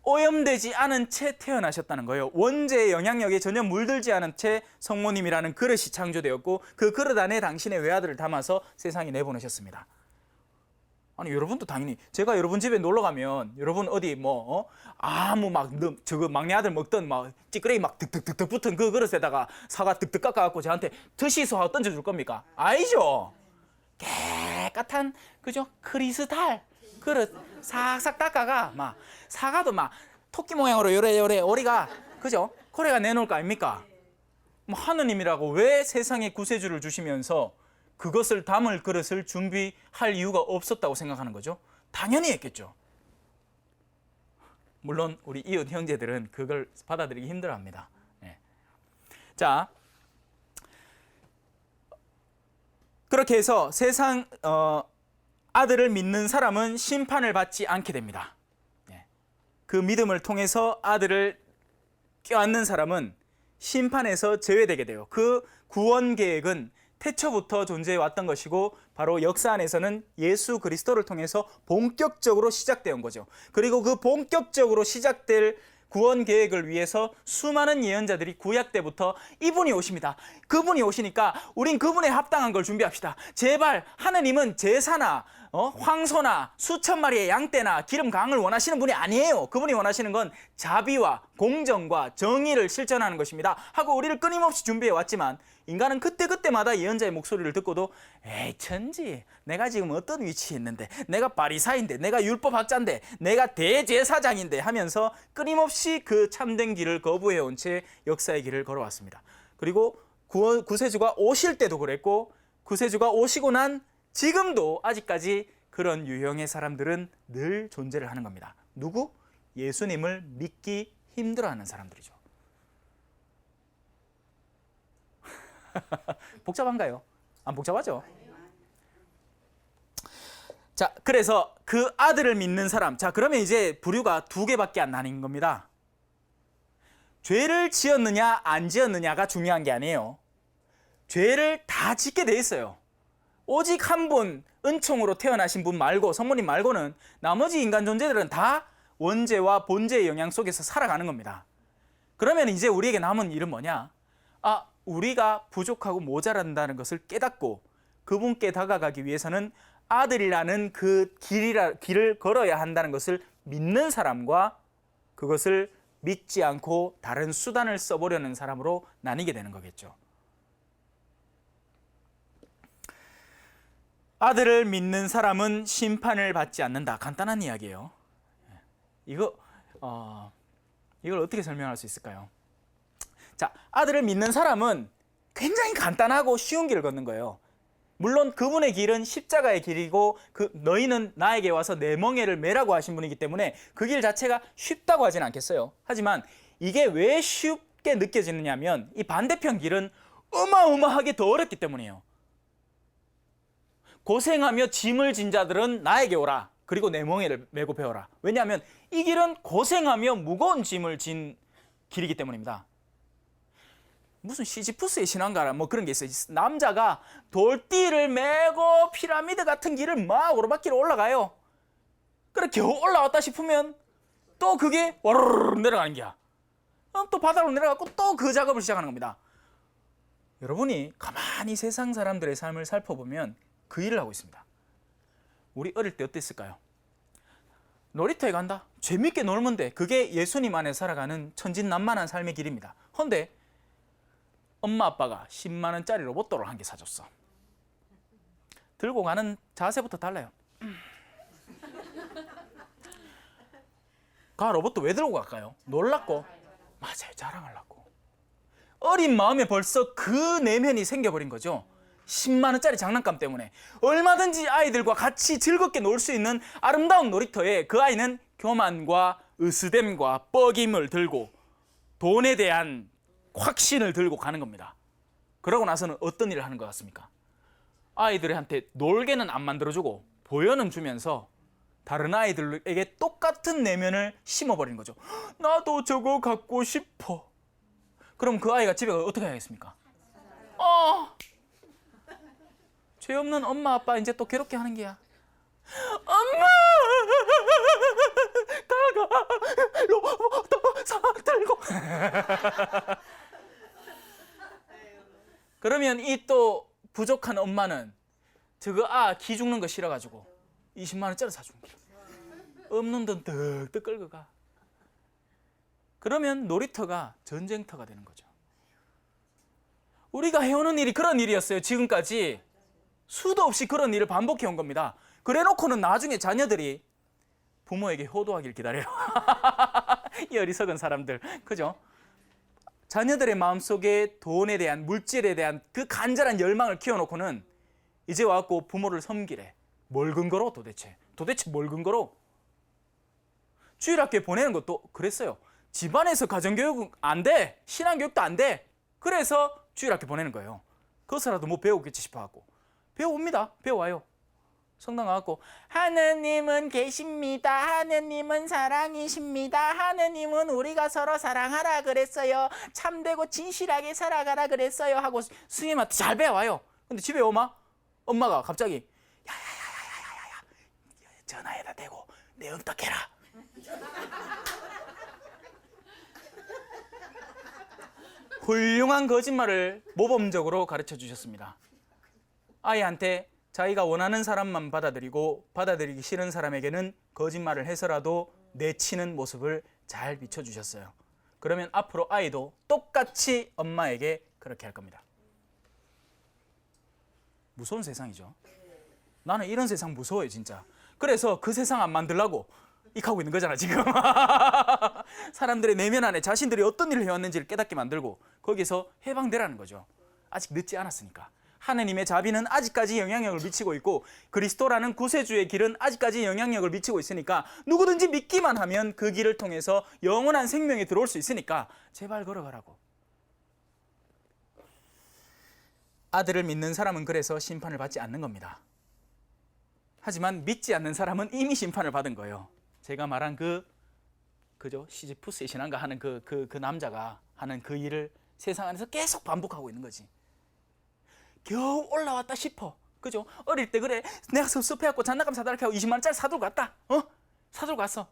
오염되지 않은 채 태어나셨다는 거예요. 원죄의 영향력에 전혀 물들지 않은 채 성모님이라는 그릇이 창조되었고 그 그릇 안에 당신의 외아들을 담아서 세상에 내보내셨습니다. 아니, 여러분도 당연히, 제가 여러분 집에 놀러 가면 여러분 어디 저거 막내 아들 먹던 찌끄레기 득득득득 붙은 그 그릇에다가 사과 득득 깎아갖고 저한테 드시소 하고 던져줄 겁니까? 아니죠. 깨끗한, 그죠? 크리스탈 그릇 싹싹 닦아가 사과도 토끼 모양으로 요래 오리가, 그죠? 그래가 내놓을 거 아닙니까? 하느님이라고 왜 세상에 구세주를 주시면서 그것을 담을 그릇을 준비할 이유가 없었다고 생각하는 거죠? 당연히 했겠죠. 물론 우리 이웃 형제들은 그걸 받아들이기 힘들어합니다. 네. 자, 그렇게 해서 세상 아들을 믿는 사람은 심판을 받지 않게 됩니다. 네. 그 믿음을 통해서 아들을 껴안는 사람은 심판에서 제외되게 돼요. 그 구원 계획은 태초부터 존재해 왔던 것이고 바로 역사 안에서는 예수 그리스도를 통해서 본격적으로 시작되어 온 거죠. 그리고 그 본격적으로 시작될 구원 계획을 위해서 수많은 예언자들이 구약 때부터 이분이 오십니다. 그분이 오시니까 우린 그분에 합당한 걸 준비합시다. 제발 하느님은 제사나 황소나 수천 마리의 양떼나 기름 강을 원하시는 분이 아니에요. 그분이 원하시는 건 자비와 공정과 정의를 실천하는 것입니다 하고 우리를 끊임없이 준비해 왔지만 인간은 그때그때마다 예언자의 목소리를 듣고도 에이 천지, 내가 지금 어떤 위치에 있는데, 내가 바리사인데, 내가 율법학자인데, 내가 대제사장인데 하면서 끊임없이 그 참된 길을 거부해온 채 역사의 길을 걸어왔습니다. 그리고 구세주가 오실 때도 그랬고 구세주가 오시고 난 지금도 아직까지 그런 유형의 사람들은 늘 존재를 하는 겁니다. 누구? 예수님을 믿기 힘들어하는 사람들이죠. 복잡한가요? 안 복잡하죠? 자, 그래서 그 아들을 믿는 사람. 자, 그러면 이제 부류가 두 개밖에 안 나뉜 겁니다. 죄를 지었느냐 안 지었느냐가 중요한 게 아니에요. 죄를 다 짓게 돼 있어요. 오직 한 분, 은총으로 태어나신 분 말고, 성모님 말고는 나머지 인간 존재들은 다 원죄와 본죄의 영향 속에서 살아가는 겁니다. 그러면 이제 우리에게 남은 일은 뭐냐? 아, 우리가 부족하고 모자란다는 것을 깨닫고 그분께 다가가기 위해서는 아들이라는 그 길을 걸어야 한다는 것을 믿는 사람과 그것을 믿지 않고 다른 수단을 써보려는 사람으로 나뉘게 되는 거겠죠. 아들을 믿는 사람은 심판을 받지 않는다. 간단한 이야기예요. 이걸 어떻게 설명할 수 있을까요? 자, 아들을 믿는 사람은 굉장히 간단하고 쉬운 길을 걷는 거예요. 물론 그분의 길은 십자가의 길이고 너희는 나에게 와서 내 멍에를 매라고 하신 분이기 때문에 그 길 자체가 쉽다고 하진 않겠어요. 하지만 이게 왜 쉽게 느껴지느냐면 이 반대편 길은 어마어마하게 더 어렵기 때문이에요. 고생하며 짐을 진 자들은 나에게 오라. 그리고 내 멍에를 메고 배워라. 왜냐하면 이 길은 고생하며 무거운 짐을 진 길이기 때문입니다. 무슨 시지푸스의 신앙가라 뭐 그런 게 있어요. 남자가 돌띠를 메고 피라미드 같은 길을 막 오르막길을 올라가요. 그래 겨우 올라왔다 싶으면 또 그게 와르르 내려가는 게야. 또 바다로 내려가고 또 그 작업을 시작하는 겁니다. 여러분이 가만히 세상 사람들의 삶을 살펴보면 그 일을 하고 있습니다. 우리 어릴 때 어땠을까요? 놀이터에 간다. 재밌게 놀면 돼. 그게 예수님 안에 살아가는 천진난만한 삶의 길입니다. 그런데 엄마 아빠가 10만 원짜리 로봇도를 한 개 사줬어. 들고 가는 자세부터 달라요. 로봇도 왜 들고 갈까요? 놀랍고. 맞아요. 자랑하려고. 어린 마음에 벌써 그 내면이 생겨버린 거죠. 10만 원짜리 장난감 때문에. 얼마든지 아이들과 같이 즐겁게 놀 수 있는 아름다운 놀이터에 그 아이는 교만과 으스댐과 뻐김을 들고 돈에 대한 확신을 들고 가는 겁니다. 그러고 나서는 어떤 일을 하는 것 같습니까? 아이들한테 놀게는 안 만들어주고 보여는 주면서 다른 아이들에게 똑같은 내면을 심어버리는 거죠. 나도 저거 갖고 싶어. 그럼 그 아이가 집에 어떻게 하겠습니까? 죄 없는 엄마 아빠 이제 또 괴롭게 하는 게야. 엄마! 가가 로봇도 사들고 그러면 이 또 부족한 엄마는 저거 기 죽는 거 싫어가지고 20만 원짜리 사주는 거야. 없는 돈 득득 끌고 가. 그러면 놀이터가 전쟁터가 되는 거죠. 우리가 해오는 일이 그런 일이었어요. 지금까지 수도 없이 그런 일을 반복해 온 겁니다. 그래놓고는 나중에 자녀들이 부모에게 효도하길 기다려요. 이 어리석은 사람들, 그죠? 자녀들의 마음속에 돈에 대한, 물질에 대한 그 간절한 열망을 키워놓고는 이제 와갖고 부모를 섬기래. 뭘 근거로 도대체 뭘 근거로? 주일학교에 보내는 것도 그랬어요. 집안에서 가정교육은 안 돼. 신앙교육도 안 돼. 그래서 주일학교 보내는 거예요. 그것이라도 뭐 배우겠지 싶어갖고. 배워옵니다. 배워와요. 성당 가갖고 하느님은 계십니다. 하느님은 사랑이십니다. 하느님은 우리가 서로 사랑하라 그랬어요. 참되고 진실하게 살아가라 그랬어요. 하고 스님한테 잘 배워와요. 근데 집에 오면 엄마가 갑자기 야야야야야야야 전화에다 대고 내 음탁해라. 훌륭한 거짓말을 모범적으로 가르쳐 주셨습니다. 아이한테 자기가 원하는 사람만 받아들이고 받아들이기 싫은 사람에게는 거짓말을 해서라도 내치는 모습을 잘 비춰주셨어요. 그러면 앞으로 아이도 똑같이 엄마에게 그렇게 할 겁니다. 무서운 세상이죠. 나는 이런 세상 무서워요, 진짜. 그래서 그 세상 안 만들려고 익하고 있는 거잖아, 지금. 사람들의 내면 안에 자신들이 어떤 일을 해왔는지를 깨닫게 만들고 거기서 해방되라는 거죠. 아직 늦지 않았으니까. 하느님의 자비는 아직까지 영향력을 미치고 있고 그리스도라는 구세주의 길은 아직까지 영향력을 미치고 있으니까 누구든지 믿기만 하면 그 길을 통해서 영원한 생명에 들어올 수 있으니까 제발 걸어가라고. 아들을 믿는 사람은 그래서 심판을 받지 않는 겁니다. 하지만 믿지 않는 사람은 이미 심판을 받은 거예요. 제가 말한 그죠? 시지푸스의 신앙가 하는 그 남자가 하는 그 일을 세상 안에서 계속 반복하고 있는 거지. 겨우 올라왔다 싶어. 그죠? 어릴 때 그래. 내가 섭섭해갖고 장난감 사달라고 하고 20만 원짜리 사들고 갔다. 사들고 갔어.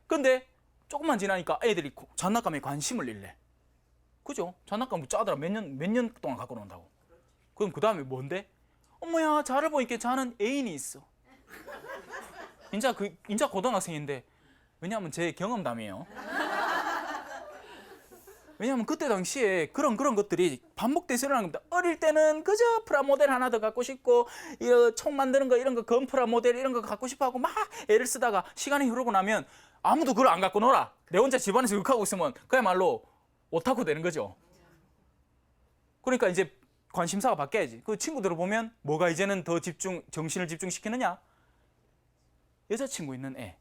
근데 조금만 지나니까 애들이 장난감에 관심을 잃래. 그죠? 장난감 짜더라. 몇 년 동안 갖고 논다고. 그럼 그 다음에 뭔데? 어머야, 자를 보니까 자는 애인이 있어. 인자 고등학생인데, 왜냐하면 제 경험담이에요. 왜냐하면 그때 당시에 그런 것들이 반복돼서 일어나는 겁니다. 어릴 때는 그저 프라모델 하나 더 갖고 싶고, 총 만드는 거 이런 거 건 프라모델 이런 거 갖고 싶어 하고 막 애를 쓰다가 시간이 흐르고 나면 아무도 그걸 안 갖고 놀아. 내 혼자 집안에서 욕하고 있으면 그야말로 오타쿠 되는 거죠. 그러니까 이제 관심사가 바뀌어야지. 그 친구들을 보면 뭐가 이제는 더 정신을 집중시키느냐? 여자친구 있는 애,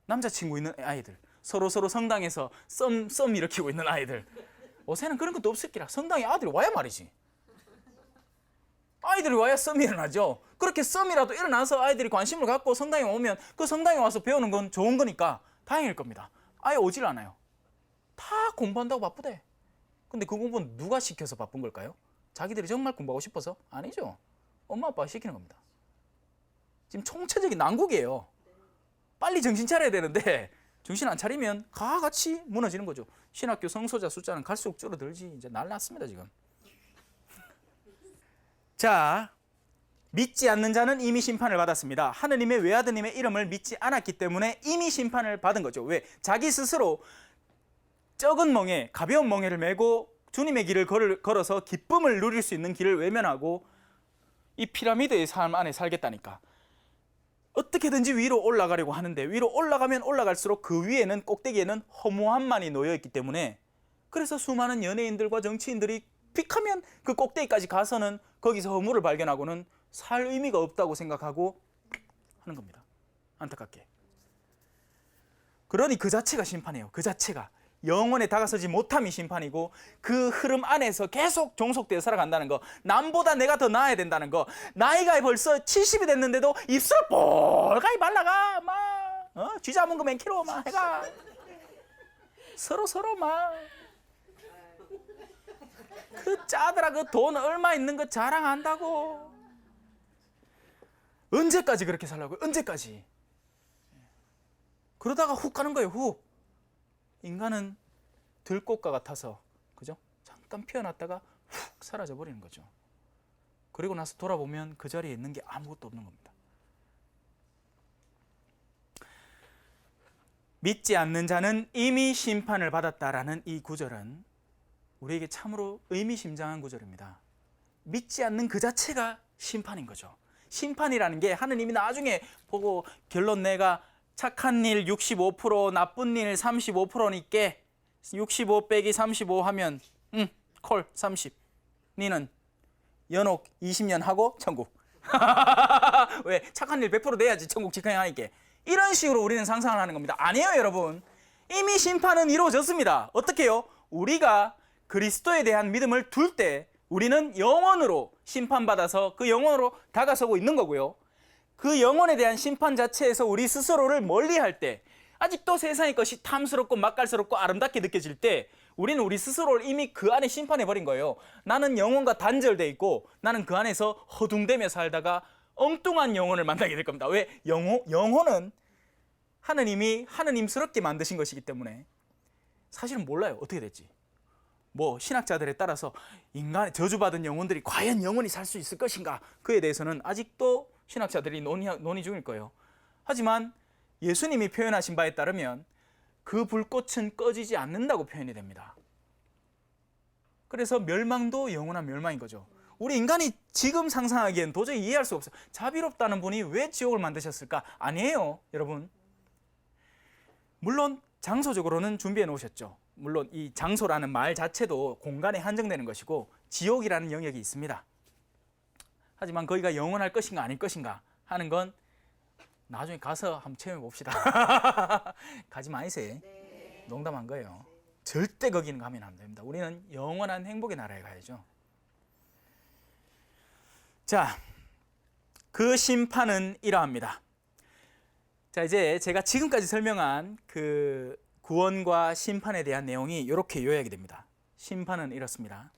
남자친구 있는 아이들, 서로 성당에서 썸 일으키고 있는 아이들. 요새는 그런 것도 없을 기라. 성당에 아들이 와야 말이지. 아이들이 와야 썸이 일어나죠. 그렇게 썸이라도 일어나서 아이들이 관심을 갖고 성당에 오면 그 성당에 와서 배우는 건 좋은 거니까 다행일 겁니다. 아예 오질 않아요. 다 공부한다고 바쁘대. 근데 그 공부는 누가 시켜서 바쁜 걸까요? 자기들이 정말 공부하고 싶어서? 아니죠. 엄마 아빠가 시키는 겁니다. 지금 총체적인 난국이에요. 빨리 정신 차려야 되는데 정신 안 차리면 다 같이 무너지는 거죠. 신학교 성소자 숫자는 갈수록 줄어들지. 이제 난리 났습니다 지금. 자, 믿지 않는 자는 이미 심판을 받았습니다. 하느님의 외아드님의 이름을 믿지 않았기 때문에 이미 심판을 받은 거죠. 왜? 자기 스스로 적은 멍에, 가벼운 멍에를 메고 주님의 길을 걸어서 기쁨을 누릴 수 있는 길을 외면하고 이 피라미드의 삶 안에 살겠다니까. 어떻게든지 위로 올라가려고 하는데 위로 올라가면 올라갈수록 그 위에는 꼭대기에는 허무함만이 놓여있기 때문에 그래서 수많은 연예인들과 정치인들이 픽하면 그 꼭대기까지 가서는 거기서 허물을 발견하고는 살 의미가 없다고 생각하고 하는 겁니다. 안타깝게. 그러니 그 자체가 심판이에요. 그 자체가. 영원에 다가서지 못함이 심판이고 그 흐름 안에서 계속 종속되어 살아간다는 거, 남보다 내가 더 나아야 된다는 거, 나이가 벌써 70이 됐는데도 입술 뻘가이 말라가 막 쥐 잡은 거 맨키로 막 해가 서로 막 그 짜들아 그 돈 얼마 있는 거 자랑한다고. 언제까지 그렇게 살라고요? 언제까지? 그러다가 훅 가는 거예요. 훅. 인간은 들꽃과 같아서, 그죠? 잠깐 피어났다가 훅 사라져 버리는 거죠. 그리고 나서 돌아보면 그 자리에 있는 게 아무것도 없는 겁니다. 믿지 않는 자는 이미 심판을 받았다라는 이 구절은 우리에게 참으로 의미심장한 구절입니다. 믿지 않는 그 자체가 심판인 거죠. 심판이라는 게 하느님이 나중에 보고 결론 내가 착한 일 65%, 나쁜 일 35%니까 65 빼기 35 하면 콜 30. 니는 연옥 20년 하고 천국. 왜? 착한 일 100% 내야지 천국 직행하니까. 이런 식으로 우리는 상상을 하는 겁니다. 아니에요, 여러분. 이미 심판은 이루어졌습니다. 어떻게 해요? 우리가 그리스도에 대한 믿음을 둘 때 우리는 영원으로 심판받아서 그 영원으로 다가서고 있는 거고요. 그 영혼에 대한 심판 자체에서 우리 스스로를 멀리할 때, 아직도 세상의 것이 탐스럽고 맛깔스럽고 아름답게 느껴질 때 우리는 우리 스스로를 이미 그 안에 심판해버린 거예요. 나는 영혼과 단절돼 있고 나는 그 안에서 허둥대며 살다가 엉뚱한 영혼을 만나게 될 겁니다. 왜? 영혼은 하느님이 하느님스럽게 만드신 것이기 때문에 사실은 몰라요. 어떻게 될지. 뭐 신학자들에 따라서 인간의 저주받은 영혼들이 과연 영원히 살 수 있을 것인가, 그에 대해서는 아직도 신학자들이 논의 중일 거예요. 하지만 예수님이 표현하신 바에 따르면 그 불꽃은 꺼지지 않는다고 표현이 됩니다. 그래서 멸망도 영원한 멸망인 거죠. 우리 인간이 지금 상상하기엔 도저히 이해할 수 없어요. 자비롭다는 분이 왜 지옥을 만드셨을까? 아니에요, 여러분. 물론 장소적으로는 준비해 놓으셨죠. 물론 이 장소라는 말 자체도 공간에 한정되는 것이고 지옥이라는 영역이 있습니다. 하지만 거기가 영원할 것인가 아닐 것인가 하는 건 나중에 가서 한번 체험해 봅시다. 가지 마이세요. 농담한 거예요. 절대 거기는 가면 안 됩니다. 우리는 영원한 행복의 나라에 가야죠. 자, 그 심판은 이러합니다. 자, 이제 제가 지금까지 설명한 그 구원과 심판에 대한 내용이 이렇게 요약이 됩니다. 심판은 이렇습니다.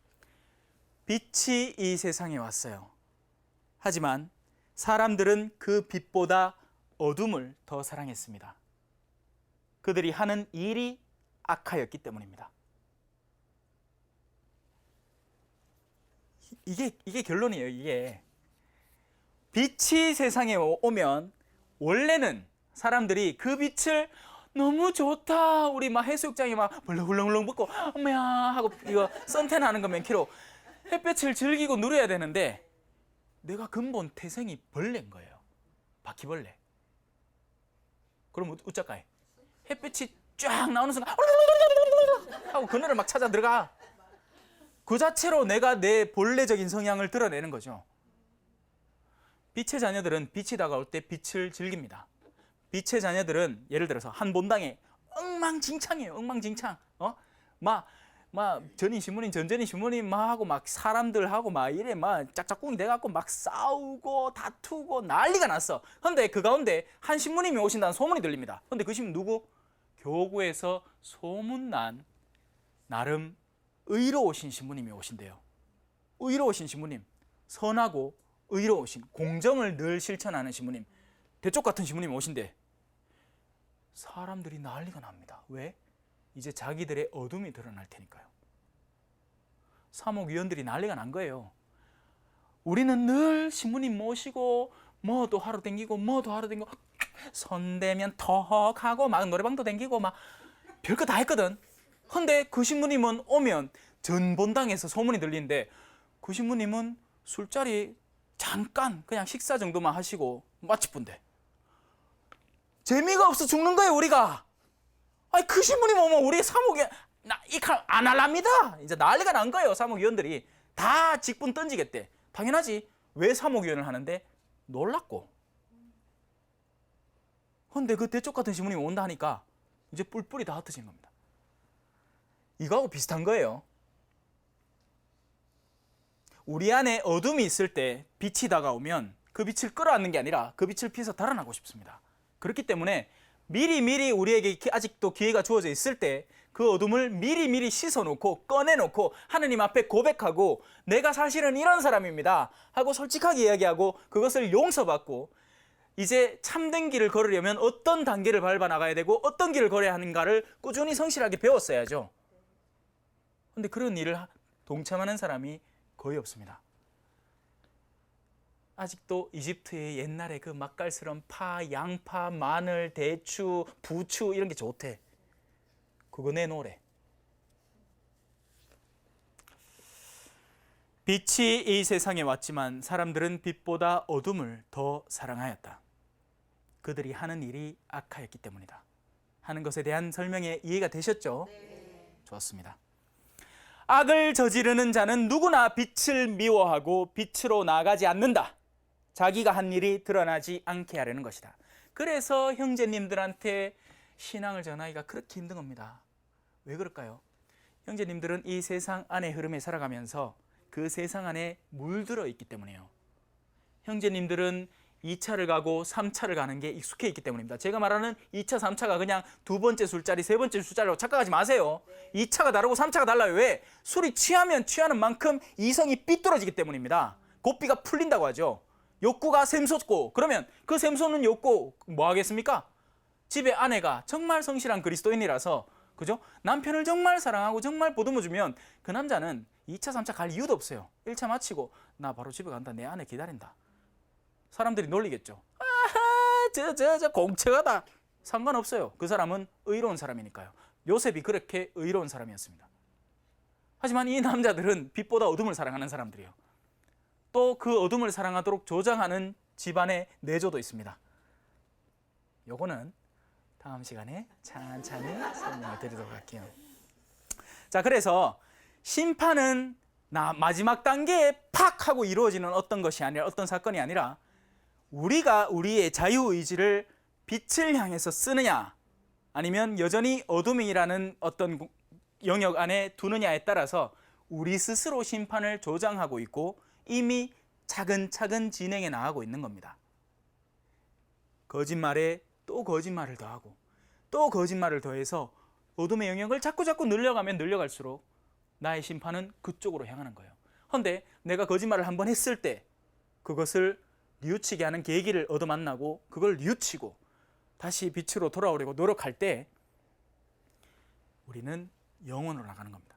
빛이 이 세상에 왔어요. 하지만 사람들은 그 빛보다 어둠을 더 사랑했습니다. 그들이 하는 일이 악하였기 때문입니다. 이게 결론이에요. 이게 빛이 세상에 오면 원래는 사람들이 그 빛을 너무 좋다, 우리 막 해수욕장에 막 벌렁벌렁 벗고 어머야 하고 이거 선탠 하는 거 맨키로 햇볕을 즐기고 누려야 되는데 내가 근본 태생이 벌레인 거예요. 바퀴벌레. 그럼 어쩔까요? 햇빛이 쫙 나오는 순간 하고 그늘을 막 찾아 들어가. 그 자체로 내가 내 본래적인 성향을 드러내는 거죠. 빛의 자녀들은 빛이 다가올 때 빛을 즐깁니다. 빛의 자녀들은 예를 들어서 한 본당에 엉망진창이에요. 엉망진창. 막 전인 신부님, 전전인 신부님 막 하고 막 사람들하고 막 이래 막 짝짝꿍이 돼갖고 막 싸우고 다투고 난리가 났어. 근데 그 가운데 한 신부님이 오신다는 소문이 들립니다. 근데 그 신부 누구? 교구에서 소문난 나름 의로우신 신부님이 오신대요. 의로우신 신부님, 선하고 의로우신, 공정을 늘 실천하는 신부님, 대쪽 같은 신부님이 오신대. 사람들이 난리가 납니다. 왜? 이제 자기들의 어둠이 드러날 테니까요. 사목위원들이 난리가 난 거예요. 우리는 늘 신부님 모시고 뭐도 하러 댕기고 뭐도 하러 댕기고 손대면 턱하고 막 노래방도 댕기고 막 별거 다 했거든. 근데 그 신부님은 오면 전 본당에서 소문이 들리는데 그 신부님은 술자리 잠깐 그냥 식사 정도만 하시고 마치뿐데 재미가 없어 죽는 거예요. 우리가 아니 그 신부님 오면 우리 사목이 안 할랍니다. 이제 난리가 난 거예요. 사목위원들이 다 직분 던지겠대. 당연하지. 왜 사목위원을 하는데? 놀랐고. 근데 그 대쪽 같은 신부님이 온다 하니까 이제 뿔뿔이 다 흩어진 겁니다. 이거하고 비슷한 거예요. 우리 안에 어둠이 있을 때 빛이 다가오면 그 빛을 끌어안는 게 아니라 그 빛을 피해서 달아나고 싶습니다. 그렇기 때문에 미리 우리에게 아직도 기회가 주어져 있을 때 그 어둠을 미리 씻어놓고 꺼내놓고 하느님 앞에 고백하고 내가 사실은 이런 사람입니다 하고 솔직하게 이야기하고 그것을 용서받고 이제 참된 길을 걸으려면 어떤 단계를 밟아 나가야 되고 어떤 길을 걸어야 하는가를 꾸준히 성실하게 배웠어야죠. 그런데 그런 일을 동참하는 사람이 거의 없습니다. 아직도 이집트의 옛날에 그 맛깔스러운 파, 양파, 마늘, 대추, 부추 이런 게 좋대. 그거 내놓으래. 빛이 이 세상에 왔지만 사람들은 빛보다 어둠을 더 사랑하였다. 그들이 하는 일이 악하였기 때문이다. 하는 것에 대한 설명에 이해가 되셨죠? 네. 좋습니다. 악을 저지르는 자는 누구나 빛을 미워하고 빛으로 나가지 않는다. 자기가 한 일이 드러나지 않게 하려는 것이다. 그래서 형제님들한테 신앙을 전하기가 그렇게 힘든 겁니다. 왜 그럴까요? 형제님들은 이 세상 안의 흐름에 살아가면서 그 세상 안에 물들어 있기 때문이에요. 형제님들은 2차를 가고 3차를 가는 게 익숙해 있기 때문입니다. 제가 말하는 2차, 3차가 그냥 두 번째 술자리, 세 번째 술자리로 착각하지 마세요. 2차가 다르고 3차가 달라요. 왜? 술이 취하면 취하는 만큼 이성이 삐뚤어지기 때문입니다. 고삐가 풀린다고 하죠. 욕구가 샘솟고 그러면 그 샘솟는 욕구 뭐 하겠습니까? 집에 아내가 정말 성실한 그리스도인이라서 그죠? 남편을 정말 사랑하고 정말 보듬어주면 그 남자는 2차, 3차 갈 이유도 없어요. 1차 마치고 나 바로 집에 간다. 내 아내 기다린다. 사람들이 놀리겠죠. 저 공채가다. 상관없어요. 그 사람은 의로운 사람이니까요. 요셉이 그렇게 의로운 사람이었습니다. 하지만 이 남자들은 빛보다 어둠을 사랑하는 사람들이에요. 또 그 어둠을 사랑하도록 조장하는 집안의 내조도 있습니다. 요거는 다음 시간에 천천히 설명을 드리도록 할게요. 자, 그래서 심판은 마지막 단계에 팍 하고 이루어지는 어떤 것이 아니라, 어떤 사건이 아니라 우리가 우리의 자유의지를 빛을 향해서 쓰느냐 아니면 여전히 어둠이라는 어떤 영역 안에 두느냐에 따라서 우리 스스로 심판을 조장하고 있고 이미 차근차근 진행해 나가고 있는 겁니다. 거짓말에 또 거짓말을 더하고 또 거짓말을 더해서 어둠의 영역을 자꾸 늘려가면 늘려갈수록 나의 심판은 그쪽으로 향하는 거예요. 그런데 내가 거짓말을 한번 했을 때 그것을 뉘우치게 하는 계기를 얻어 만나고 그걸 뉘우치고 다시 빛으로 돌아오려고 노력할 때 우리는 영원으로 나가는 겁니다.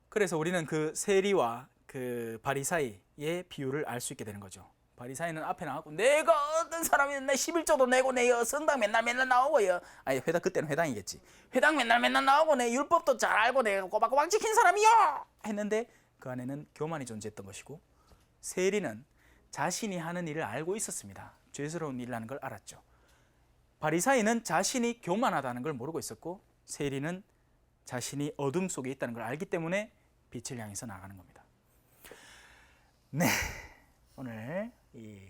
그래서 우리는 그 세리와 그 바리사이의 비유를 알 수 있게 되는 거죠. 바리사이는 앞에 나가고 내가 어떤 사람이 내 11조도 내고 내 성당 맨날 나오고요. 아니 회당, 그때는 회당이겠지. 회당 맨날 나오고 내 율법도 잘 알고 내가 꼬박꼬박 지킨 사람이야 했는데 그 안에는 교만이 존재했던 것이고, 세리는 자신이 하는 일을 알고 있었습니다. 죄스러운 일을 하는 걸 알았죠. 바리사이는 자신이 교만하다는 걸 모르고 있었고, 세리는 자신이 어둠 속에 있다는 걸 알기 때문에 빛을 향해서 나가는 겁니다. 네, 오늘 이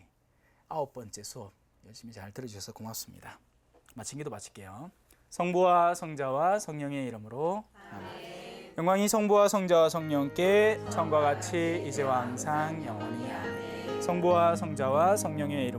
9번째 수업 열심히 잘 들어주셔서 고맙습니다. 마친 기도 마칠게요. 성부와 성자와 성령의 이름으로 아멘. 영광이 성부와 성자와 성령께 처음과 같이 이제와 항상 영원히 아멘. 성부와 성자와 성령의 이름